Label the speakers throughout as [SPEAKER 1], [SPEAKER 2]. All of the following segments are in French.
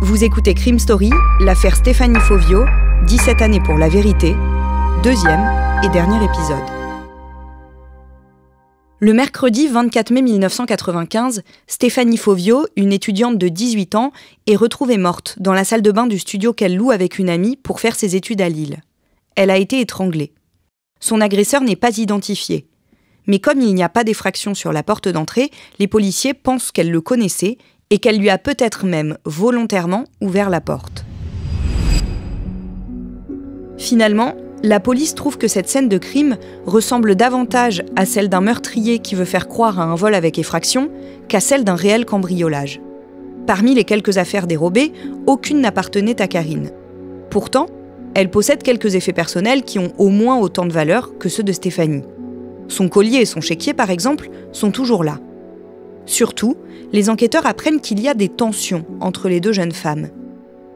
[SPEAKER 1] Vous écoutez Crime Story, l'affaire Stéphanie Fauvio, 17 années pour la vérité, deuxième et dernier épisode. Le mercredi 24 mai 1995, Stéphanie Fauvio, une étudiante de 18 ans, est retrouvée morte dans la salle de bain du studio qu'elle loue avec une amie pour faire ses études à Lille. Elle a été étranglée. Son agresseur n'est pas identifié. Mais comme il n'y a pas d'effraction sur la porte d'entrée, les policiers pensent qu'elle le connaissait et qu'elle lui a peut-être même volontairement ouvert la porte. Finalement, la police trouve que cette scène de crime ressemble davantage à celle d'un meurtrier qui veut faire croire à un vol avec effraction qu'à celle d'un réel cambriolage. Parmi les quelques affaires dérobées, aucune n'appartenait à Karine. Pourtant, elle possède quelques effets personnels qui ont au moins autant de valeur que ceux de Stéphanie. Son collier et son chéquier, par exemple, sont toujours là. Surtout, les enquêteurs apprennent qu'il y a des tensions entre les deux jeunes femmes.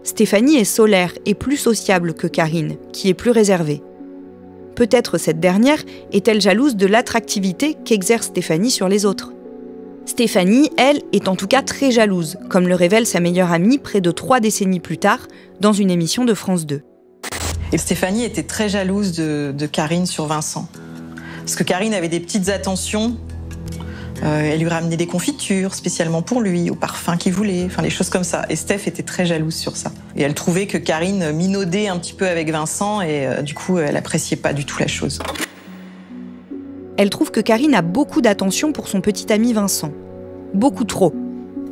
[SPEAKER 1] Stéphanie est solaire et plus sociable que Karine, qui est plus réservée. Peut-être cette dernière est-elle jalouse de l'attractivité qu'exerce Stéphanie sur les autres. Stéphanie, elle, est en tout cas très jalouse, comme le révèle sa meilleure amie près de 3 décennies plus tard, dans une émission de France 2.
[SPEAKER 2] Et Stéphanie était très jalouse de Karine sur Vincent. Parce que Karine avait des petites attentions. Elle lui ramenait des confitures spécialement pour lui, au parfum qu'il voulait, enfin des choses comme ça. Et Steph était très jalouse sur ça. Et elle trouvait que Karine minaudait un petit peu avec Vincent et du coup, elle appréciait pas du tout la chose.
[SPEAKER 1] Elle trouve que Karine a beaucoup d'attention pour son petit ami Vincent. Beaucoup trop.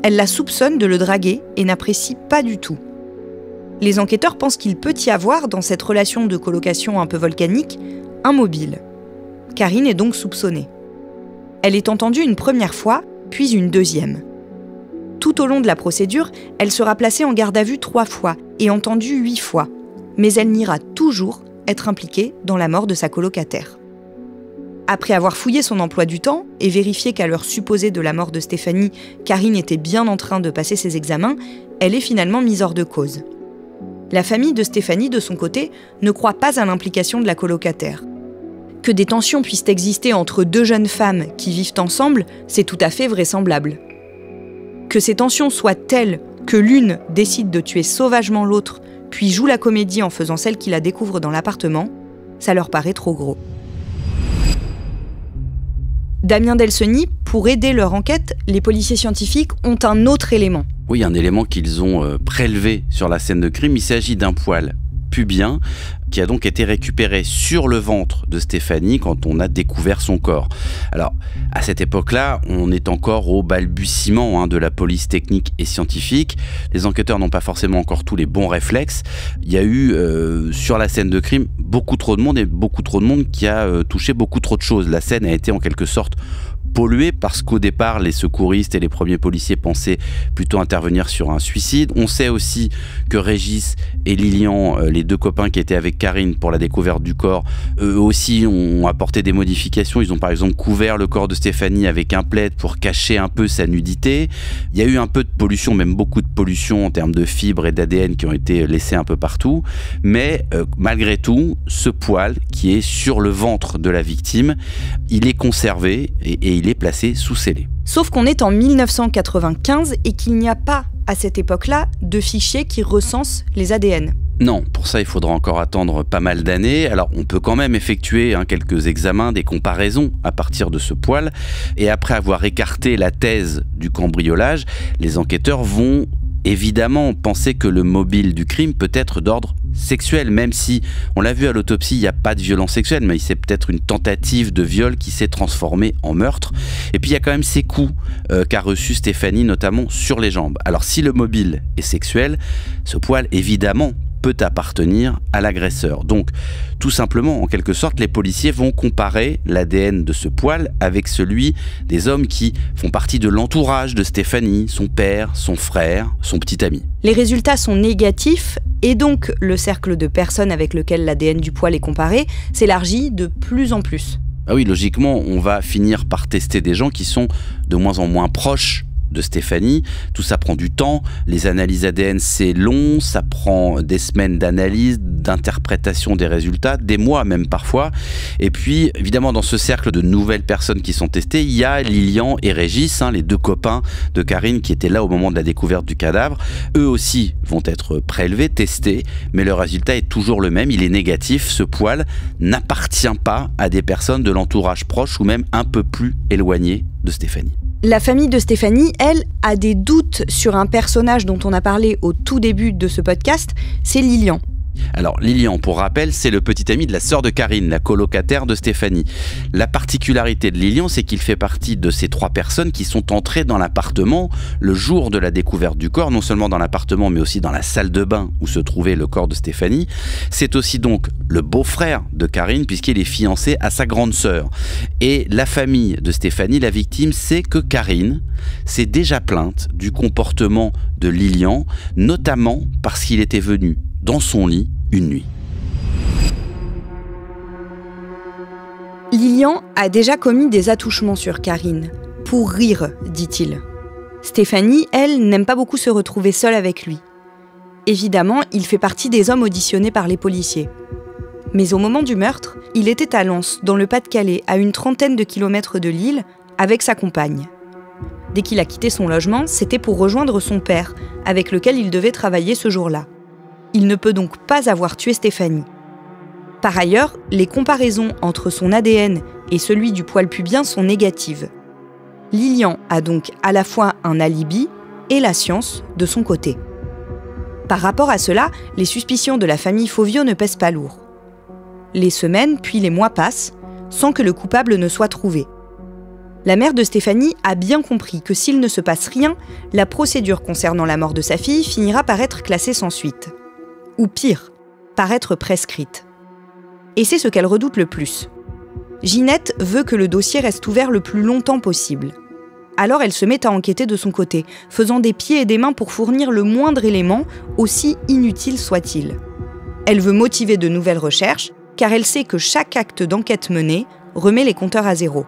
[SPEAKER 1] Elle la soupçonne de le draguer et n'apprécie pas du tout. Les enquêteurs pensent qu'il peut y avoir, dans cette relation de colocation un peu volcanique, un mobile. Karine est donc soupçonnée. Elle est entendue une première fois, puis une deuxième. Tout au long de la procédure, elle sera placée en garde à vue 3 fois et entendue 8 fois. Mais elle niera toujours être impliquée dans la mort de sa colocataire. Après avoir fouillé son emploi du temps et vérifié qu'à l'heure supposée de la mort de Stéphanie, Karine était bien en train de passer ses examens, elle est finalement mise hors de cause. La famille de Stéphanie, de son côté, ne croit pas à l'implication de la colocataire. Que des tensions puissent exister entre 2 jeunes femmes qui vivent ensemble, c'est tout à fait vraisemblable. Que ces tensions soient telles que l'une décide de tuer sauvagement l'autre, puis joue la comédie en faisant celle qui la découvre dans l'appartement, ça leur paraît trop gros. Damien Delseny, pour aider leur enquête, les policiers scientifiques ont un autre élément.
[SPEAKER 3] Oui, un élément qu'ils ont prélevé sur la scène de crime. Il s'agit d'un poil pubien qui a donc été récupéré sur le ventre de Stéphanie quand on a découvert son corps. Alors, à cette époque-là, on est encore au balbutiement de la police technique et scientifique. Les enquêteurs n'ont pas forcément encore tous les bons réflexes. Il y a eu, sur la scène de crime, beaucoup trop de monde et beaucoup trop de monde qui a touché beaucoup trop de choses. La scène a été en quelque sorte pollué parce qu'au départ, les secouristes et les premiers policiers pensaient plutôt intervenir sur un suicide. On sait aussi que Régis et Lilian, les 2 copains qui étaient avec Karine pour la découverte du corps, eux aussi ont apporté des modifications. Ils ont par exemple couvert le corps de Stéphanie avec un plaid pour cacher un peu sa nudité. Il y a eu un peu de pollution, même beaucoup de pollution en termes de fibres et d'ADN qui ont été laissés un peu partout. Mais malgré tout, ce poil qui est sur le ventre de la victime, il est conservé et il est placé sous scellé.
[SPEAKER 1] Sauf qu'on est en 1995 et qu'il n'y a pas, à cette époque-là, de fichier qui recense les ADN.
[SPEAKER 3] Non, pour ça il faudra encore attendre pas mal d'années. Alors on peut quand même effectuer quelques examens, des comparaisons à partir de ce poil. Et après avoir écarté la thèse du cambriolage, les enquêteurs vont évidemment penser que le mobile du crime peut être d'ordre sexuel, même si, on l'a vu à l'autopsie, il n'y a pas de violence sexuelle, mais c'est peut-être une tentative de viol qui s'est transformée en meurtre. Et puis il y a quand même ces coups qu'a reçus Stéphanie, notamment sur les jambes. Alors si le mobile est sexuel, ce poil évidemment peut appartenir à l'agresseur. Donc, tout simplement, en quelque sorte, les policiers vont comparer l'ADN de ce poil avec celui des hommes qui font partie de l'entourage de Stéphanie, son père, son frère, son petit ami.
[SPEAKER 1] Les résultats sont négatifs et donc le cercle de personnes avec lequel l'ADN du poil est comparé s'élargit de plus en plus.
[SPEAKER 3] Ah oui, logiquement, on va finir par tester des gens qui sont de moins en moins proches de Stéphanie. Tout ça prend du temps. Les analyses ADN, c'est long. Ça prend des semaines d'analyse, d'interprétation des résultats, des mois même parfois. Et puis, évidemment, dans ce cercle de nouvelles personnes qui sont testées, il y a Lilian et Régis, les deux copains de Karine qui étaient là au moment de la découverte du cadavre. Eux aussi vont être prélevés, testés, mais le résultat est toujours le même. Il est négatif. Ce poil n'appartient pas à des personnes de l'entourage proche ou même un peu plus éloignées de Stéphanie.
[SPEAKER 1] La famille de Stéphanie, elle, a des doutes sur un personnage dont on a parlé au tout début de ce podcast, c'est Lilian.
[SPEAKER 3] Alors Lilian, pour rappel, c'est le petit ami de la sœur de Karine, la colocataire de Stéphanie. La particularité de Lilian, c'est qu'il fait partie de ces 3 personnes qui sont entrées dans l'appartement le jour de la découverte du corps, non seulement dans l'appartement mais aussi dans la salle de bain où se trouvait le corps de Stéphanie. C'est aussi donc le beau-frère de Karine puisqu'il est fiancé à sa grande sœur. Et la famille de Stéphanie, la victime, sait que Karine s'est déjà plainte du comportement de Lilian, notamment parce qu'il était venu dans son lit une nuit.
[SPEAKER 1] Lilian a déjà commis des attouchements sur Karine. Pour rire, dit-il. Stéphanie, elle, n'aime pas beaucoup se retrouver seule avec lui. Évidemment, il fait partie des hommes auditionnés par les policiers. Mais au moment du meurtre, il était à Lens, dans le Pas-de-Calais, à une trentaine de kilomètres de Lille, avec sa compagne. Dès qu'il a quitté son logement, c'était pour rejoindre son père, avec lequel il devait travailler ce jour-là. Il ne peut donc pas avoir tué Stéphanie. Par ailleurs, les comparaisons entre son ADN et celui du poil pubien sont négatives. Lilian a donc à la fois un alibi et la science de son côté. Par rapport à cela, les suspicions de la famille Fauvio ne pèsent pas lourd. Les semaines puis les mois passent sans que le coupable ne soit trouvé. La mère de Stéphanie a bien compris que s'il ne se passe rien, la procédure concernant la mort de sa fille finira par être classée sans suite. Ou pire, par être prescrite. Et c'est ce qu'elle redoute le plus. Ginette veut que le dossier reste ouvert le plus longtemps possible. Alors elle se met à enquêter de son côté, faisant des pieds et des mains pour fournir le moindre élément, aussi inutile soit-il. Elle veut motiver de nouvelles recherches, car elle sait que chaque acte d'enquête mené remet les compteurs à zéro,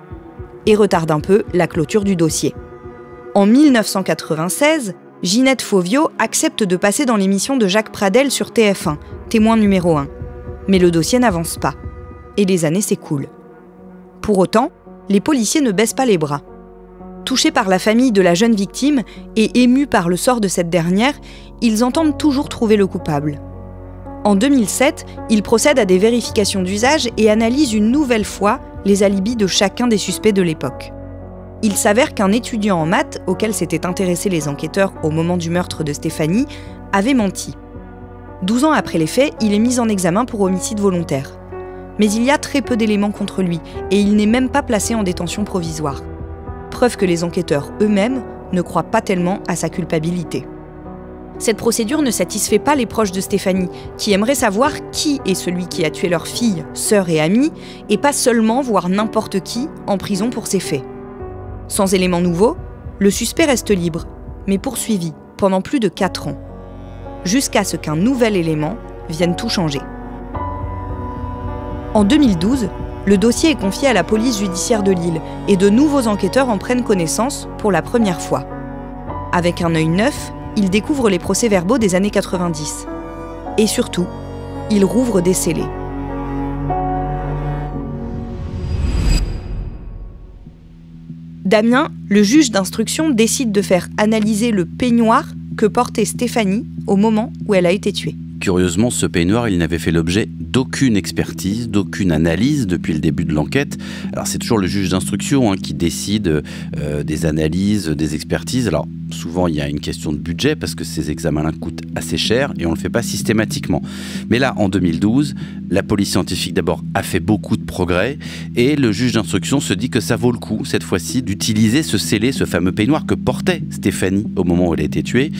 [SPEAKER 1] et retarde un peu la clôture du dossier. En 1996, Ginette Fauvio accepte de passer dans l'émission de Jacques Pradel sur TF1, témoin numéro 1. Mais le dossier n'avance pas, et les années s'écoulent. Pour autant, les policiers ne baissent pas les bras. Touchés par la famille de la jeune victime et émus par le sort de cette dernière, ils entendent toujours trouver le coupable. En 2007, ils procèdent à des vérifications d'usage et analysent une nouvelle fois les alibis de chacun des suspects de l'époque. Il s'avère qu'un étudiant en maths, auquel s'étaient intéressés les enquêteurs au moment du meurtre de Stéphanie, avait menti. 12 ans après les faits, il est mis en examen pour homicide volontaire. Mais il y a très peu d'éléments contre lui, et il n'est même pas placé en détention provisoire. Preuve que les enquêteurs eux-mêmes ne croient pas tellement à sa culpabilité. Cette procédure ne satisfait pas les proches de Stéphanie, qui aimeraient savoir qui est celui qui a tué leur fille, sœur et amie, et pas seulement voir n'importe qui en prison pour ces faits. Sans éléments nouveaux, le suspect reste libre, mais poursuivi pendant plus de 4 ans, jusqu'à ce qu'un nouvel élément vienne tout changer. En 2012, le dossier est confié à la police judiciaire de Lille et de nouveaux enquêteurs en prennent connaissance pour la première fois. Avec un œil neuf, ils découvrent les procès-verbaux des années 90. Et surtout, ils rouvrent des scellés. Damien, le juge d'instruction, décide de faire analyser le peignoir que portait Stéphanie au moment où elle a été tuée.
[SPEAKER 3] Curieusement, ce peignoir, il n'avait fait l'objet d'aucune expertise, d'aucune analyse depuis le début de l'enquête. Alors c'est toujours le juge d'instruction qui décide des analyses, des expertises. Alors souvent il y a une question de budget parce que ces examens-là coûtent assez cher et on ne le fait pas systématiquement. Mais là, en 2012, la police scientifique d'abord a fait beaucoup de progrès et le juge d'instruction se dit que ça vaut le coup cette fois-ci d'utiliser ce scellé, ce fameux peignoir que portait Stéphanie au moment où elle a été tuée.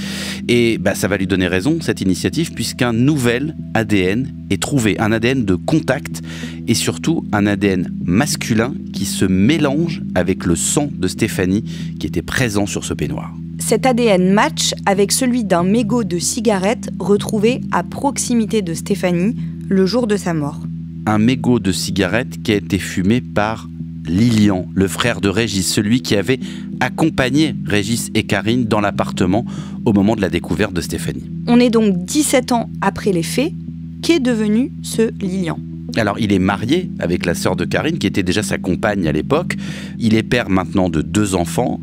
[SPEAKER 3] Et ça va lui donner raison, cette initiative, puisqu'un nouvel ADN est trouvé, un ADN de contact et surtout un ADN masculin qui se mélange avec le sang de Stéphanie qui était présent sur ce peignoir.
[SPEAKER 1] Cet ADN match avec celui d'un mégot de cigarette retrouvé à proximité de Stéphanie le jour de sa mort.
[SPEAKER 3] Un mégot de cigarette qui a été fumé par Lilian, le frère de Régis, celui qui avait accompagné Régis et Karine dans l'appartement au moment de la découverte de Stéphanie.
[SPEAKER 1] On est donc 17 ans après les faits. Qu'est devenu ce Lilian ?
[SPEAKER 3] Alors, il est marié avec la sœur de Karine, qui était déjà sa compagne à l'époque. Il est père maintenant de 2 enfants.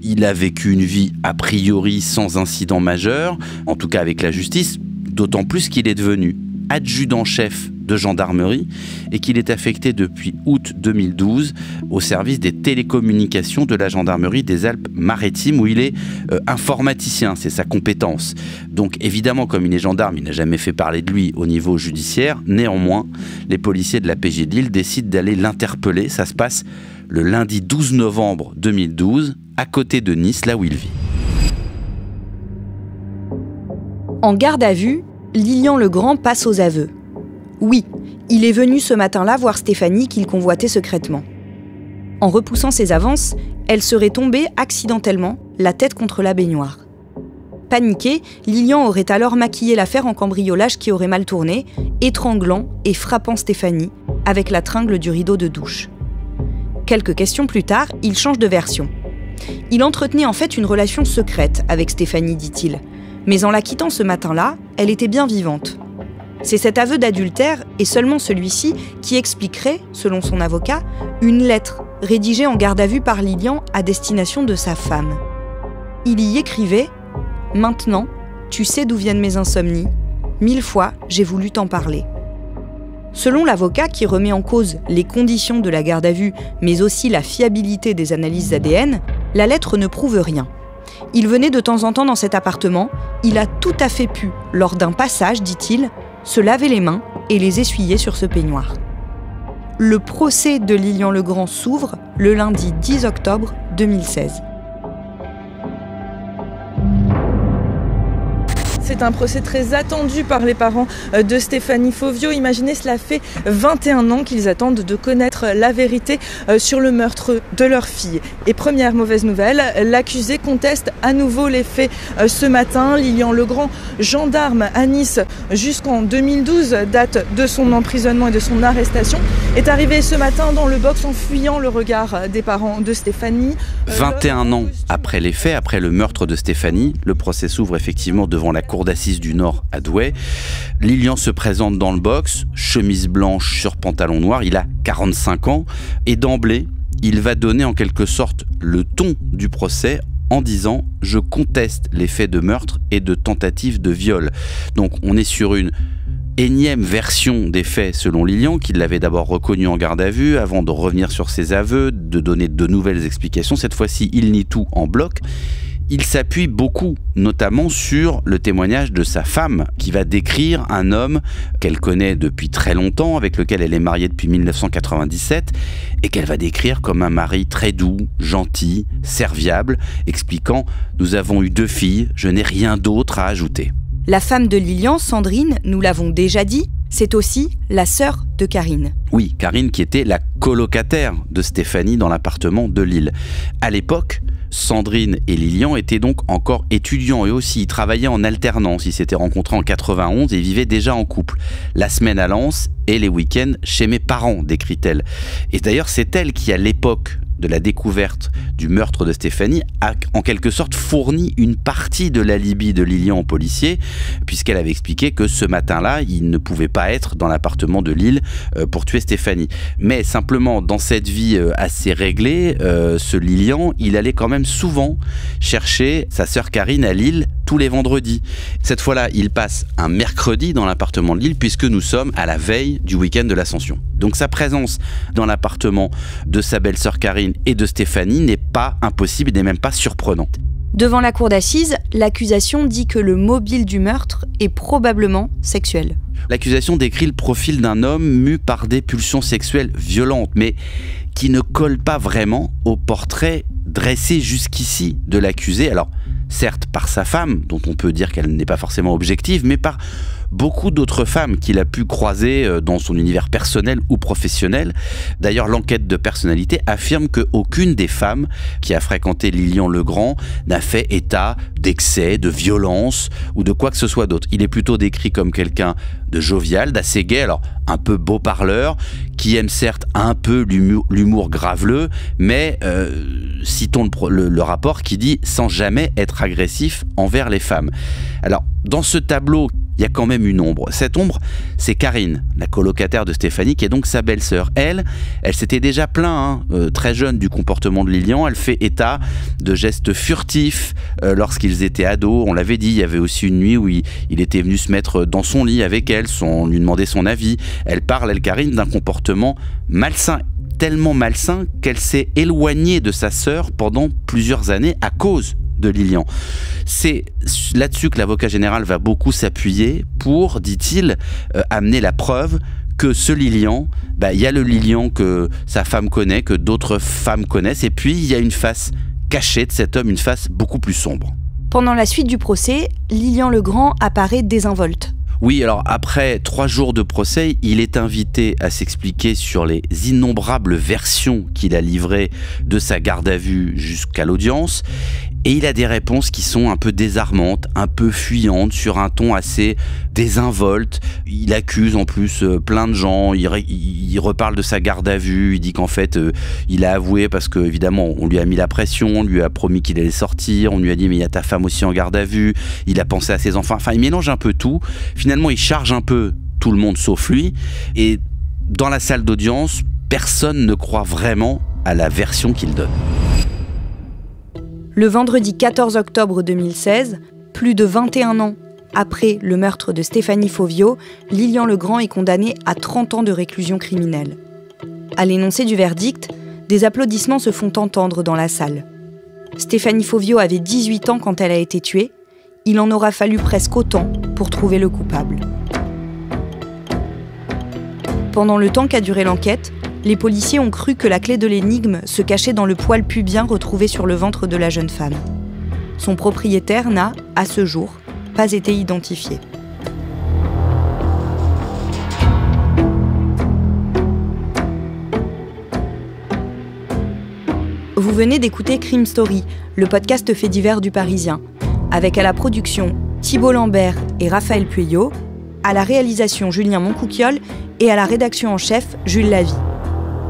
[SPEAKER 3] Il a vécu une vie a priori sans incident majeur, en tout cas avec la justice, d'autant plus qu'il est devenu adjudant-chef de gendarmerie et qu'il est affecté depuis août 2012 au service des télécommunications de la gendarmerie des Alpes-Maritimes, où il est informaticien, c'est sa compétence. Donc évidemment, comme il est gendarme, il n'a jamais fait parler de lui au niveau judiciaire. Néanmoins, les policiers de la PJ de Lille décident d'aller l'interpeller. Ça se passe le lundi 12 novembre 2012, à côté de Nice, là où il vit.
[SPEAKER 1] En garde à vue, Lilian Legrand passe aux aveux. Oui, il est venu ce matin-là voir Stéphanie qu'il convoitait secrètement. En repoussant ses avances, elle serait tombée accidentellement, la tête contre la baignoire. Paniqué, Lilian aurait alors maquillé l'affaire en cambriolage qui aurait mal tourné, étranglant et frappant Stéphanie avec la tringle du rideau de douche. Quelques questions plus tard, il change de version. Il entretenait en fait une relation secrète avec Stéphanie, dit-il. Mais en la quittant ce matin-là, elle était bien vivante. C'est cet aveu d'adultère, et seulement celui-ci, qui expliquerait, selon son avocat, une lettre rédigée en garde à vue par Lilian à destination de sa femme. Il y écrivait « Maintenant, tu sais d'où viennent mes insomnies. 1000 fois, j'ai voulu t'en parler. » Selon l'avocat qui remet en cause les conditions de la garde à vue, mais aussi la fiabilité des analyses ADN, la lettre ne prouve rien. Il venait de temps en temps dans cet appartement, il a tout à fait pu, lors d'un passage, dit-il, se laver les mains et les essuyer sur ce peignoir. Le procès de Lilian Legrand s'ouvre le lundi 10 octobre 2016.
[SPEAKER 4] C'est un procès très attendu par les parents de Stéphanie Fauvio. Imaginez, cela fait 21 ans qu'ils attendent de connaître la vérité sur le meurtre de leur fille. Et première mauvaise nouvelle, l'accusé conteste à nouveau les faits ce matin. Lilian Legrand, gendarme à Nice jusqu'en 2012, date de son emprisonnement et de son arrestation, est arrivé ce matin dans le box en fuyant le regard des parents de Stéphanie.
[SPEAKER 3] 21 ans après les faits, après le meurtre de Stéphanie, le procès s'ouvre effectivement devant la cour d'assises du Nord à Douai. Lilian se présente dans le box, chemise blanche sur pantalon noir, il a 45 ans et d'emblée, il va donner en quelque sorte le ton du procès en disant « Je conteste les faits de meurtre et de tentative de viol ». Donc on est sur une énième version des faits selon Lilian, qui l'avait d'abord reconnu en garde à vue avant de revenir sur ses aveux, de donner de nouvelles explications. Cette fois-ci, il nie tout en bloc. Il s'appuie beaucoup, notamment sur le témoignage de sa femme, qui va décrire un homme qu'elle connaît depuis très longtemps, avec lequel elle est mariée depuis 1997, et qu'elle va décrire comme un mari très doux, gentil, serviable, expliquant « Nous avons eu 2 filles, je n'ai rien d'autre à ajouter ».
[SPEAKER 1] La femme de Lilian, Sandrine, nous l'avons déjà dit, c'est aussi la sœur de Karine.
[SPEAKER 3] Oui, Karine qui était la colocataire de Stéphanie dans l'appartement de Lille. À l'époque, Sandrine et Lilian étaient donc encore étudiants. Eux aussi, ils travaillaient en alternance. Ils s'étaient rencontrés en 91 et vivaient déjà en couple. La semaine à Lens et les week-ends chez mes parents, décrit-elle. Et d'ailleurs, c'est elle qui, à l'époque de la découverte du meurtre de Stéphanie, a en quelque sorte fourni une partie de l'alibi de Lilian aux policiers, puisqu'elle avait expliqué que ce matin-là, il ne pouvait pas être dans l'appartement de Lille pour tuer Stéphanie. Mais simplement, dans cette vie assez réglée, ce Lilian, il allait quand même souvent chercher sa sœur Karine à Lille tous les vendredis. Cette fois-là, il passe un mercredi dans l'appartement de Lille, puisque nous sommes à la veille du week-end de l'Ascension. Donc sa présence dans l'appartement de sa belle-sœur Karine et de Stéphanie n'est pas impossible et n'est même pas surprenante.
[SPEAKER 1] Devant la cour d'assises, l'accusation dit que le mobile du meurtre est probablement sexuel.
[SPEAKER 3] L'accusation décrit le profil d'un homme mu par des pulsions sexuelles violentes, mais qui ne colle pas vraiment au portrait dressé jusqu'ici de l'accusé. Alors, certes par sa femme, dont on peut dire qu'elle n'est pas forcément objective, mais par beaucoup d'autres femmes qu'il a pu croiser dans son univers personnel ou professionnel. D'ailleurs, l'enquête de personnalité affirme qu'aucune des femmes qui a fréquenté Lilian Legrand n'a fait état d'excès, de violence ou de quoi que ce soit d'autre. Il est plutôt décrit comme quelqu'un de jovial, d'assez gai, alors un peu beau parleur, qui aime certes un peu l'humour graveleux, mais citons le rapport qui dit « sans jamais être agressif envers les femmes ». Alors, dans ce tableau, il y a quand même une ombre. Cette ombre, c'est Karine, la colocataire de Stéphanie, qui est donc sa belle-sœur. Elle s'était déjà plainte, très jeune, du comportement de Lilian. Elle fait état de gestes furtifs lorsqu'ils étaient ados. On l'avait dit, il y avait aussi une nuit où il était venu se mettre dans son lit avec elle, sans lui demander son avis. Elle parle, Karine, d'un comportement malsain, tellement malsain qu'elle s'est éloignée de sa sœur pendant plusieurs années à cause de Lilian. C'est là-dessus que l'avocat général va beaucoup s'appuyer pour, dit-il, amener la preuve que ce Lilian, il y a le Lilian que sa femme connaît, que d'autres femmes connaissent, et puis il y a une face cachée de cet homme, une face beaucoup plus sombre.
[SPEAKER 1] Pendant la suite du procès, Lilian Legrand apparaît désinvolte.
[SPEAKER 3] Oui, alors après 3 jours de procès, il est invité à s'expliquer sur les innombrables versions qu'il a livrées de sa garde à vue jusqu'à l'audience. Et il a des réponses qui sont un peu désarmantes, un peu fuyantes, sur un ton assez désinvolte. Il accuse en plus plein de gens, il reparle de sa garde à vue, il dit qu'en fait, il a avoué parce que évidemment on lui a mis la pression, on lui a promis qu'il allait sortir, on lui a dit mais il y a ta femme aussi en garde à vue, il a pensé à ses enfants, enfin il mélange un peu tout. Finalement, il charge un peu tout le monde sauf lui. Et dans la salle d'audience, personne ne croit vraiment à la version qu'il donne.
[SPEAKER 1] Le vendredi 14 octobre 2016, plus de 21 ans après le meurtre de Stéphanie Fauvio, Lilian Legrand est condamné à 30 ans de réclusion criminelle. À l'énoncé du verdict, des applaudissements se font entendre dans la salle. Stéphanie Fauvio avait 18 ans quand elle a été tuée. Il en aura fallu presque autant pour trouver le coupable. Pendant le temps qu'a duré l'enquête, les policiers ont cru que la clé de l'énigme se cachait dans le poil pubien retrouvé sur le ventre de la jeune femme. Son propriétaire n'a, à ce jour, pas été identifié. Vous venez d'écouter Crime Story, le podcast fait divers du Parisien, avec à la production Thibault Lambert et Raphaël Pueyo, à la réalisation Julien Moncouquiol et à la rédaction en chef Jules Lavie.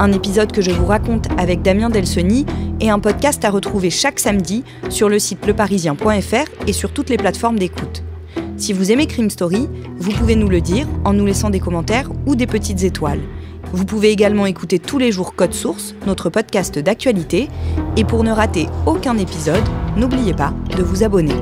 [SPEAKER 1] Un épisode que je vous raconte avec Damien Delseny et un podcast à retrouver chaque samedi sur le site leparisien.fr et sur toutes les plateformes d'écoute. Si vous aimez Crime Story, vous pouvez nous le dire en nous laissant des commentaires ou des petites étoiles. Vous pouvez également écouter tous les jours Code Source, notre podcast d'actualité. Et pour ne rater aucun épisode, n'oubliez pas de vous abonner.